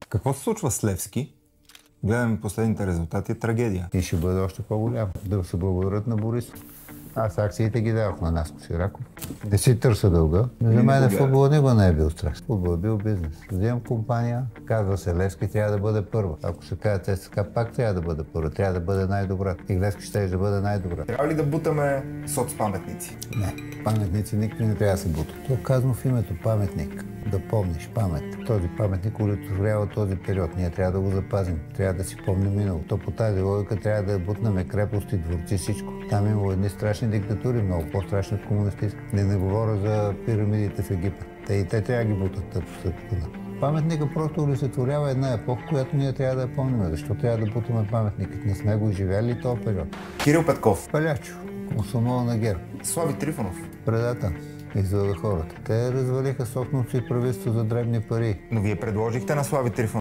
Какво се случва с Левски? Гледаме последните резултати, е трагедия. И ще бъде още по-голям. Да се благодарят на Борис. Аз акциите ги давах на Наско Сираков. Не си търся дълга. За мен футбол никога не е бил страх. Футбол е бил бизнес. Вземам компания, казва се Левски, трябва да бъде първа. Ако се казва ЦСКА, пак трябва да бъде първа. Трябва да бъде най-добра. И Левски ще да бъде най-добра. Трябва ли да бутаме соцпаметници? Не. Паметници никакви не трябва да се бутат. То казвам в името паметник. Да помниш памет. Този паметник олицетворява този период. Ние трябва да го запазим. Трябва да си помним минало. То по тази логика трябва да бутнем крепости, дворци, всичко. Там има едни страшни диктатури, много по-страшни от комунистически. Не говоря за пирамидите в Египет. И те трябва да ги бутат. Паметника просто олицетворява една епоха, която ние трябва да я помним. Защо трябва да бутаме паметникът? Не сме го изживяли този период. Кирил Петков. Палячо. Комсомол на ГЕРБ. Слави Трифонов. Предател. Излага хората. Те развалиха собственото си правителство за дребни пари. Но вие предложихте на Слави Трифонов